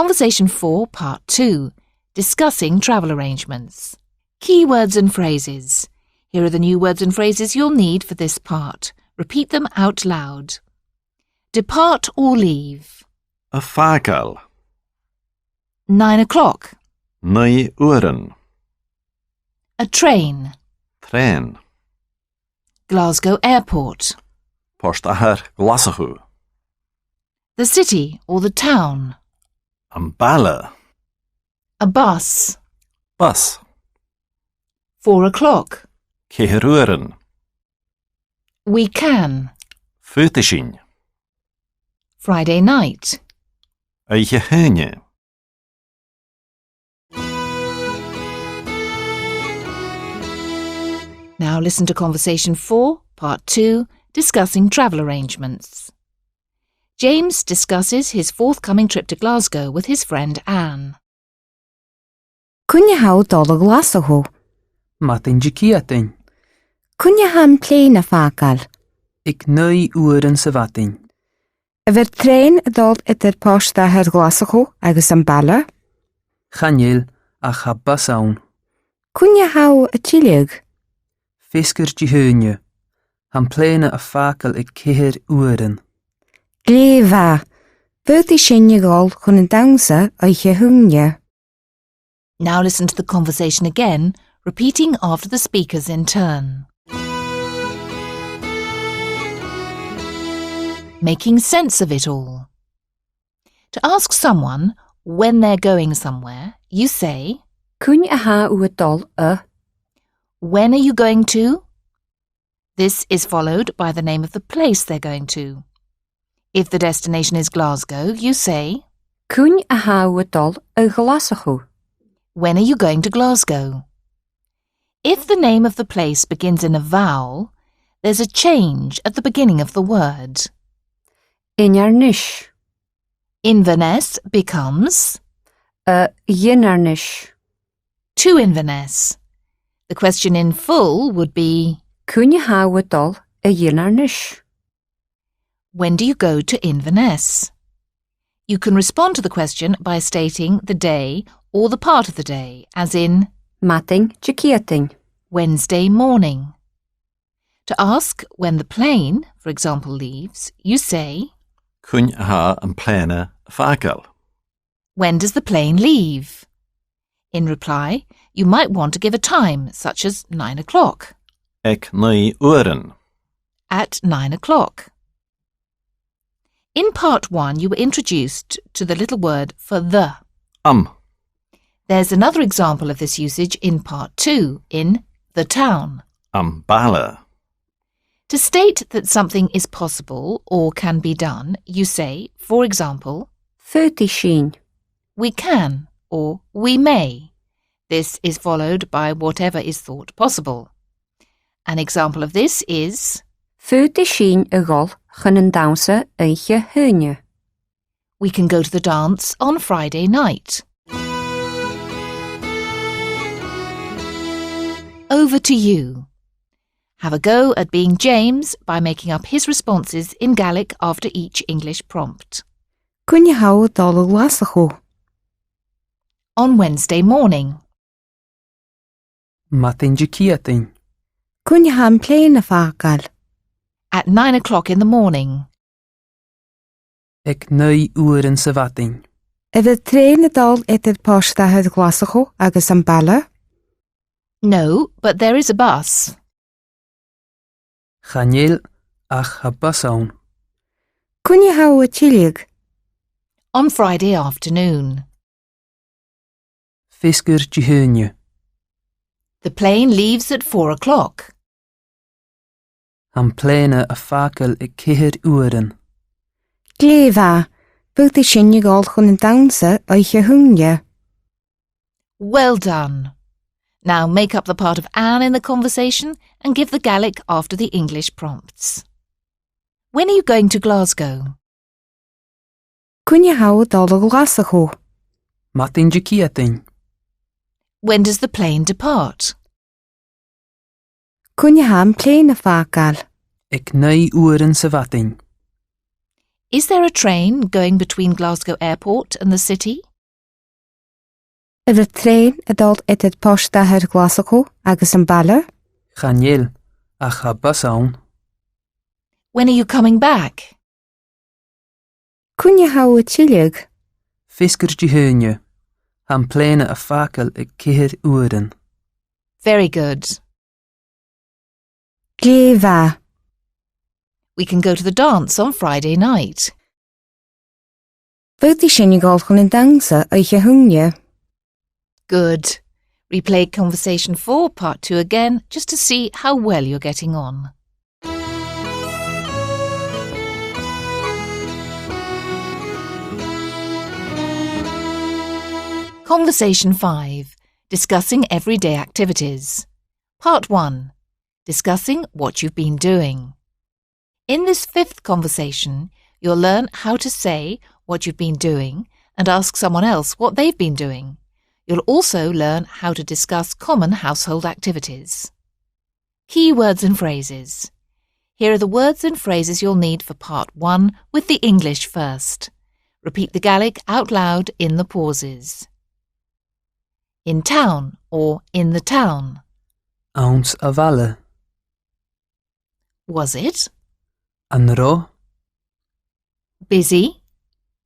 Conversation 4, Part 2, Discussing Travel Arrangements. Key words and phrases. Here are the new words and phrases you'll need for this part. Repeat them out loud. Depart or leave. A fagel. 9 o'clock. 9 uren. A train. Trein. Glasgow Airport. Postachar Glasgow. The city or the town. An balla. A bus. Bus. 4 o'clock. 4 uren. We can. Futishin. Friday night. Eiche hönje. Now listen to Conversation 4, Part 2, Discussing Travel Arrangements. James discusses his forthcoming trip to Glasgow with his friend Anne. Kun je hou dolle Glasgow? Matin jikiatin. Kun je ham pleine fakal? Ik 9 uren sa vatin. Ver trein dol idir posta her Glasgow agus an balla? Chanel a chabasaun. Kun je hou a tilig? Fisker jihunje. Han plene a fakel ik 4 uren. Gleva, vult sin je gol chun an dangsa eiche hunje. Now listen to the conversation again, repeating after the speakers in turn. Making sense of it all. To ask someone when they're going somewhere, you say, Kun je ha u dol a? When are you going to? This is followed by the name of the place they're going to. If the destination is Glasgow, you say, Kun je ha u dol a Glasgow? When are you going to Glasgow? If the name of the place begins in a vowel, there's a change at the beginning of the word. Inarnish. Inverness becomes Yinarnish. to Inverness. The question in full would be, Kun je ha u dol a Yinarnish? when do you go to Inverness? You can respond to the question by stating the day or the part of the day, as in Mating jikiating. Wednesday morning. To ask when the plane, for example, leaves, you say, Kun ha an plene fagel. when does the plane leave? In reply, you might want to give a time, such as 9 o'clock. Ik 9 uren. At 9 o'clock. In Part 1, you were introduced to the little word for the. There's another example of this usage in Part 2, in the town. An balla. To state that something is possible or can be done, you say, for example, 30 sheen. we can or we may. This is followed by whatever is thought possible. An example of this is, 30 sheen a gol chun an dangsa eiche hunje. we can go to the dance on Friday night. Over to you. Have a go at being James by making up his responses in Gaelic after each English prompt. Kun je hou dolle Glasgow? On Wednesday morning. Matin jikiatin. Kun je ham pleine fakal? At 9 o'clock in the morning. Ik 9 uren sa vatin. Ver trein dol idir posta her Glasgow agus an balla? No, but there is a bus. Chanel a chabasaun. Kun je hou a tilig? On Friday afternoon. Fisker jihunje. The plane leaves at 4 o'clock. Han plene a fakel ik 4 uren. Gleva, vult sin je gol chun an dangsa eiche hunje. Well done. Now make up the part of Anne in the conversation and give the Gaelic after the English prompts. When are you going to Glasgow? Kun je hou dolle Glasgow? Matin jikiatin. When does the plane depart? Kun je ham pleine fakal? Ik 9 uren sa vatin. Is there a train going between Glasgow Airport and the city? y trein a dalt it posta her glasaco agus an balla. Chanel, a cha basaun. When are you coming back? Cúnne há a tiilig. Fisker die heunje. Han plane a fakel ik keer uren. Very good. Géva. We can go to the dance on Friday night. Bwyd sin gáil chun an dangsa a húnne. Good. Replay conversation 4, part 2 again, just to see how well you're getting on. Conversation 5. Discussing everyday activities. Part 1. Discussing what you've been doing. In this 5th conversation, you'll learn how to say what you've been doing and ask someone else what they've been doing. You'll also learn how to discuss common household activities. Key words and phrases. Here are the words and phrases you'll need for part 1 with the English first. Repeat the Gaelic out loud in the pauses. In town or in the town. Ounce a valle. Was it? An ro. Busy?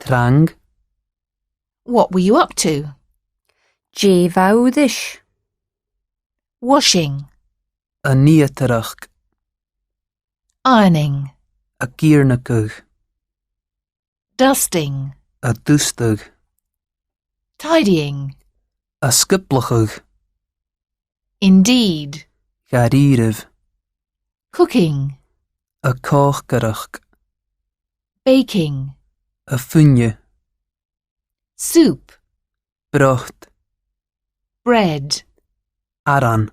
Trang. What were you up to? Géváudish. Washing. A nieterach. Ironing. A kiernakug. Dusting. A dustug. Tidying. A skiplachug. Indeed. Gaririv. Cooking. A kochgarach. Baking. A funje. Soup. Brocht. Bread. Aran.